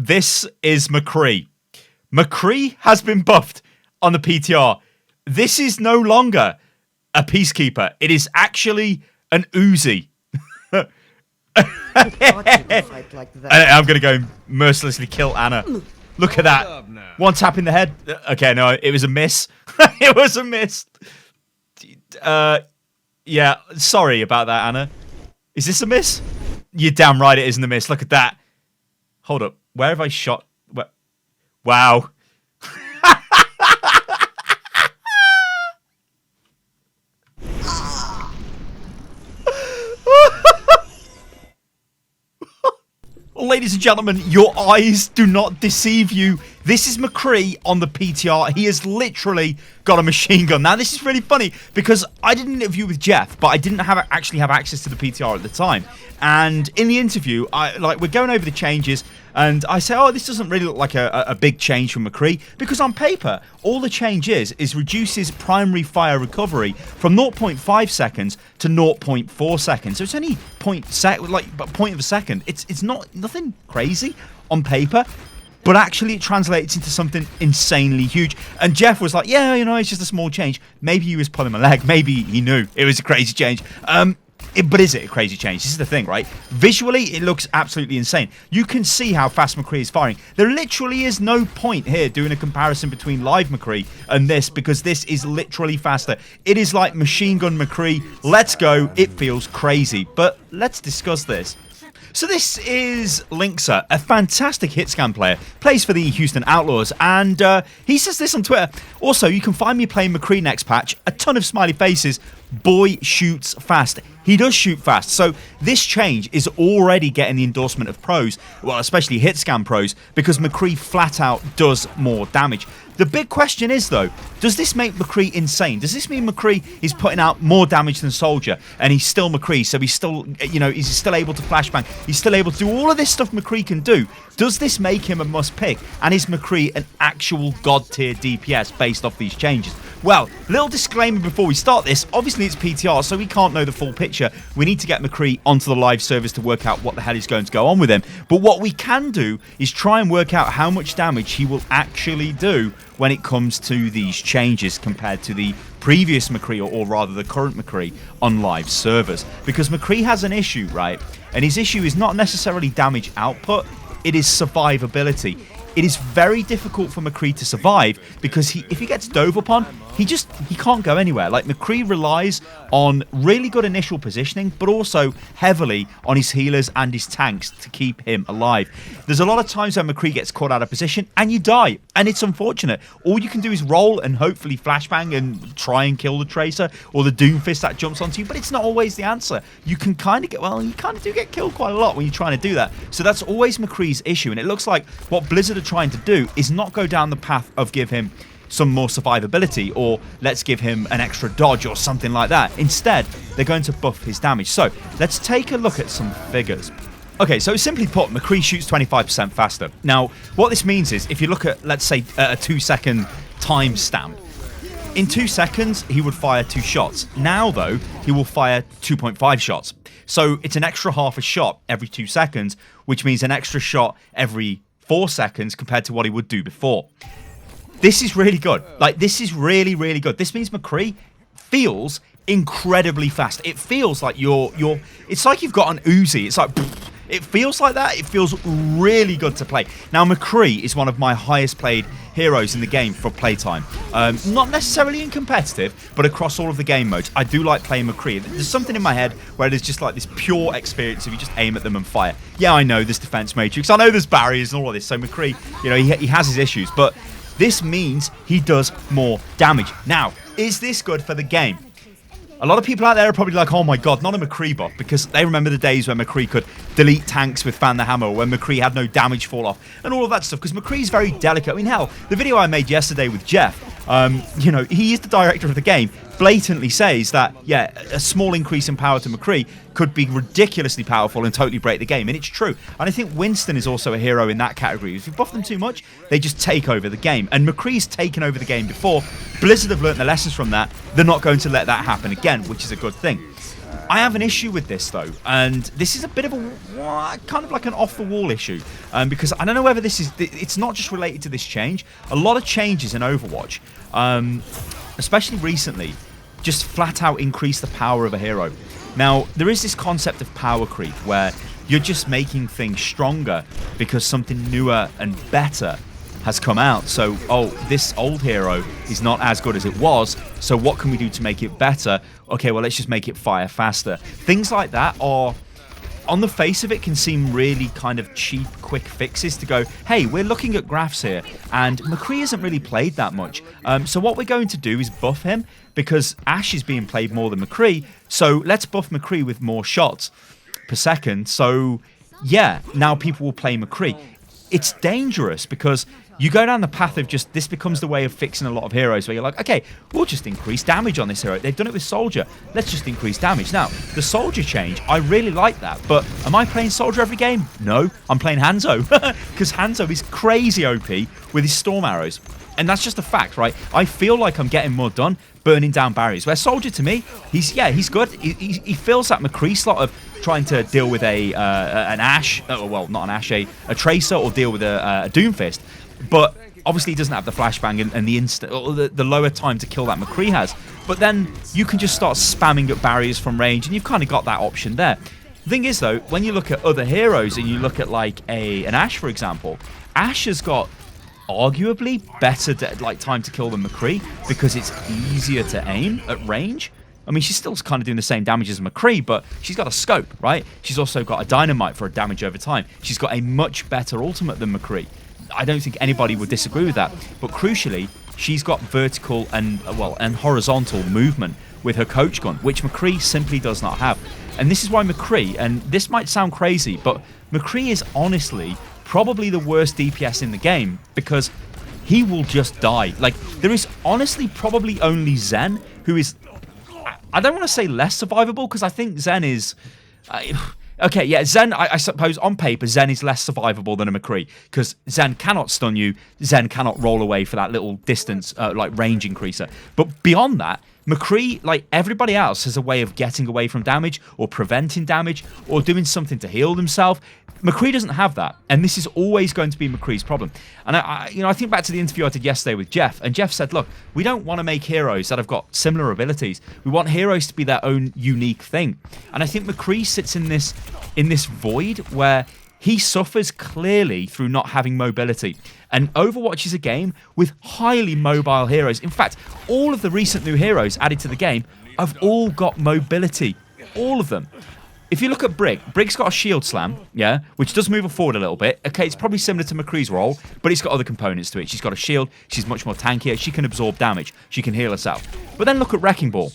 This is McCREE. McCREE has been buffed on the PTR. This is no longer a Peacekeeper. It is actually an Uzi. I'm going to go mercilessly kill Anna. Look at that. One tap in the head. Okay, no, it was a miss. It was a miss. Yeah, sorry about that, Anna. Is this a miss? You're damn right it isn't a miss. Look at that. Hold up. Where have I shot? Where? Wow. Ladies and gentlemen, your eyes do not deceive you. This is McCREE on the PTR. He has literally got a machine gun. Now, this is really funny because I did an interview with Jeff, but I didn't actually have access to the PTR at the time. And in the interview, we're going over the changes, and I say, oh, this doesn't really look like a big change from McCREE, because on paper, all the change is reduces primary fire recovery from 0.5 seconds to 0.4 seconds. So it's only point of a second. It's nothing crazy on paper. But actually, it translates into something insanely huge. And Jeff was like, yeah, you know, it's just a small change. Maybe he was pulling my leg. Maybe he knew it was a crazy change. But is it a crazy change? This is the thing, right? Visually, it looks absolutely insane. You can see how fast McCREE is firing. There literally is no point here doing a comparison between live McCREE and this, because this is literally faster. It is like machine gun McCREE. Let's go. It feels crazy. But let's discuss this. So this is Linksa, a fantastic hit scan player, plays for the Houston Outlaws, and he says this on Twitter. Also, you can find me playing McCREE next patch. A ton of smiley faces. Boy shoots fast. He does shoot fast. So this change is already getting the endorsement of pros, well, especially hit scan pros, because McCREE flat out does more damage. The big question is, though, does this make McCREE insane? Does this mean McCREE is putting out more damage than Soldier, and he's still McCREE, so he's still, you know, he's still able to flashbang, he's still able to do all of this stuff McCREE can do? Does this make him a must pick? And is McCREE an actual god tier DPS based off these changes? Well, little disclaimer before we start this. Obviously, it's PTR, so we can't know the full picture. We need to get McCREE onto the live service to work out what the hell is going to go on with him. But what we can do is try and work out how much damage he will actually do when it comes to these changes compared to the previous McCREE, or rather the current McCREE on live servers. Because McCREE has an issue, right? And his issue is not necessarily damage output, it is survivability. It is very difficult for McCREE to survive because if he gets dove upon, he can't go anywhere. Like, McCREE relies on really good initial positioning, but also heavily on his healers and his tanks to keep him alive. There's a lot of times when McCREE gets caught out of position and you die, and it's unfortunate. All you can do is roll and hopefully flashbang and try and kill the Tracer or the Doomfist that jumps onto you, but it's not always the answer. You can kind of do get killed quite a lot when you're trying to do that. So that's always McCREE's issue, and it looks like what Blizzard are trying to do is not go down the path of give him some more survivability, or let's give him an extra dodge or something like that. Instead, they're going to buff his damage. So let's take a look at some figures. Okay, so simply put, McCREE shoots 25% faster. Now, what this means is, if you look at, let's say, a 2-second time stamp, in 2 seconds, he would fire 2 shots. Now, though, he will fire 2.5 shots. So it's an extra half a shot every 2 seconds, which means an extra shot every 4 seconds compared to what he would do before. This is really good. Like, this is really, really good. This means McCREE feels incredibly fast. It feels like it's like you've got an Uzi. It's like, it feels like that. It feels really good to play. Now, McCREE is one of my highest played heroes in the game for playtime. Not necessarily in competitive, but across all of the game modes. I do like playing McCREE. There's something in my head where there's just like this pure experience if you just aim at them and fire. Yeah, I know there's defense matrix. I know there's barriers and all of this. So McCREE, you know, he has his issues, but this means he does more damage. Now, is this good for the game? A lot of people out there are probably like, oh my god, not a McCREE buff, because they remember the days when McCREE could delete tanks with Fan the Hammer, or when McCREE had no damage fall off, and all of that stuff, because McCREE's very delicate. I mean, hell, the video I made yesterday with Jeff, you know, he is the director of the game, blatantly says that, yeah, a small increase in power to McCREE could be ridiculously powerful and totally break the game, and it's true. And I think Winston is also a hero in that category. If you buff them too much, they just take over the game, and McCREE's taken over the game before. Blizzard have learnt the lessons from that. They're not going to let that happen again, which is a good thing. I have an issue with this though, and this is a bit of a kind of like an off-the-wall issue, because I don't know whether it's not just related to this change. A lot of changes in Overwatch, especially recently, just flat out increase the power of a hero. Now, there is this concept of power creep where you're just making things stronger because something newer and better has come out. So, oh, this old hero is not as good as it was, so what can we do to make it better? Okay, well, let's just make it fire faster. Things like that are, on the face of it, can seem really kind of cheap, quick fixes to go, hey, we're looking at graphs here, and McCREE hasn't really played that much. So what we're going to do is buff him, because Ashe is being played more than McCREE, so let's buff McCREE with more shots per second. So, yeah, now people will play McCREE. It's dangerous because you go down the path of just, this becomes the way of fixing a lot of heroes where you're like, okay, we'll just increase damage on this hero. They've done it with Soldier. Let's just increase damage. Now, the Soldier change, I really like that, but am I playing Soldier every game? No, I'm playing Hanzo, because Hanzo is crazy OP with his Storm Arrows. And that's just a fact, right? I feel like I'm getting more done burning down barriers. Where Soldier, to me, he's good. He fills that McCREE slot of trying to deal with an Ashe, well, not an Ashe, a Tracer, or deal with a Doomfist. But obviously he doesn't have the flashbang and the instant, or the lower time to kill that McCREE has. But then you can just start spamming at barriers from range, and you've kind of got that option there. The thing is, though, when you look at other heroes and you look at like an Ashe, for example, Ashe has got arguably better time to kill than McCREE because it's easier to aim at range. I mean, she's still kind of doing the same damage as McCREE, but she's got a scope, right? She's also got a dynamite for a damage over time. She's got a much better ultimate than McCREE. I don't think anybody would disagree with that. But crucially, she's got vertical and horizontal movement with her coach gun, which McCREE simply does not have. And this is why McCREE, and this might sound crazy, but McCREE is honestly probably the worst DPS in the game because he will just die. Like, there is honestly probably only Zen who is, I don't want to say less survivable, because I think Zen is... okay, yeah, Zen, I suppose on paper, Zen is less survivable than a McCREE, because Zen cannot stun you, Zen cannot roll away for that little distance, like range increaser. But beyond that, McCREE, like everybody else, has a way of getting away from damage, or preventing damage, or doing something to heal themselves. McCREE doesn't have that, and this is always going to be McCREE's problem. And I think back to the interview I did yesterday with Jeff, and Jeff said, look, we don't want to make heroes that have got similar abilities. We want heroes to be their own unique thing. And I think McCREE sits in this void where he suffers clearly through not having mobility. And Overwatch is a game with highly mobile heroes. In fact, all of the recent new heroes added to the game have all got mobility. All of them. If you look at Brig's got a shield slam, yeah, which does move her forward a little bit. Okay, it's probably similar to McCREE's role, but it's got other components to it. She's got a shield, she's much more tankier, she can absorb damage, she can heal herself. But then look at Wrecking Ball.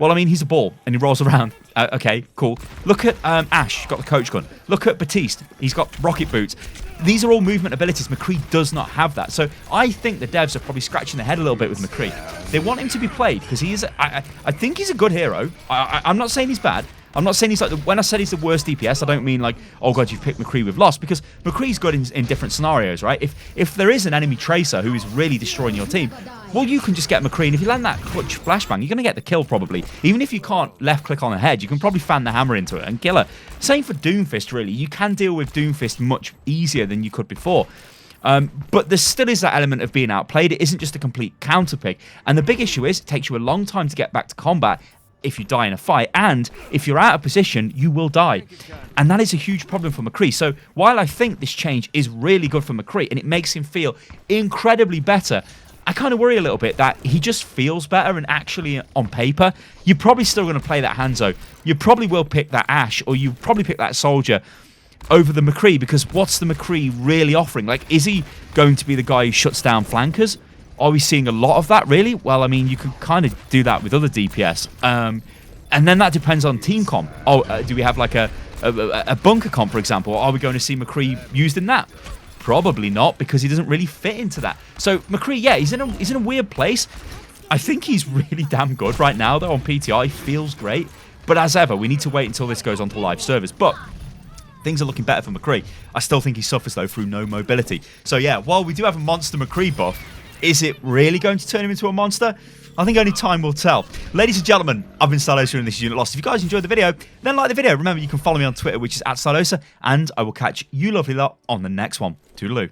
Well, I mean, he's a ball, and he rolls around. Okay, cool. Look at Ashe, got the coach gun. Look at Batiste, he's got rocket boots. These are all movement abilities. McCREE does not have that. So I think the devs are probably scratching their head a little bit with McCREE. They want him to be played, because he is, I think he's a good hero. I'm not saying he's bad. I'm not saying he's like, when I said he's the worst DPS, I don't mean like, oh god, you've picked McCREE with loss, because McCREE's good in different scenarios, right? If there is an enemy Tracer who is really destroying your team, well, you can just get McCREE, and if you land that clutch flashbang, you're going to get the kill probably. Even if you can't left click on the head, you can probably fan the hammer into it and kill her. Same for Doomfist, really. You can deal with Doomfist much easier than you could before. But there still is that element of being outplayed. It isn't just a complete counter pick. And the big issue is, it takes you a long time to get back to combat if you die in a fight, and if you're out of position, you will die. And that is a huge problem for McCREE. So while I think this change is really good for McCREE, and it makes him feel incredibly better, I kind of worry a little bit that he just feels better, and actually on paper, you're probably still going to play that Hanzo. You probably will pick that Ashe, or you probably pick that Soldier over the McCREE, because what's the McCREE really offering? Like, is he going to be the guy who shuts down flankers? Are we seeing a lot of that, really? Well, I mean, you can kind of do that with other DPS. And then that depends on team comp. Do we have like a bunker comp, for example? Are we going to see McCREE used in that? Probably not, because he doesn't really fit into that. So McCREE, yeah, he's in a weird place. I think he's really damn good right now, though, on PTR. He feels great. But as ever, we need to wait until this goes on to live service. But things are looking better for McCREE. I still think he suffers, though, through no mobility. So yeah, while we do have a monster McCREE buff, Is it really going to turn him into a monster? I think only time will tell. Ladies and gentlemen, I've been Stylosa and this is Unit Lost. If you guys enjoyed the video, then like the video. Remember, you can follow me on Twitter, which is @Stylosa, and I will catch you lovely lot on the next one. Toodaloo.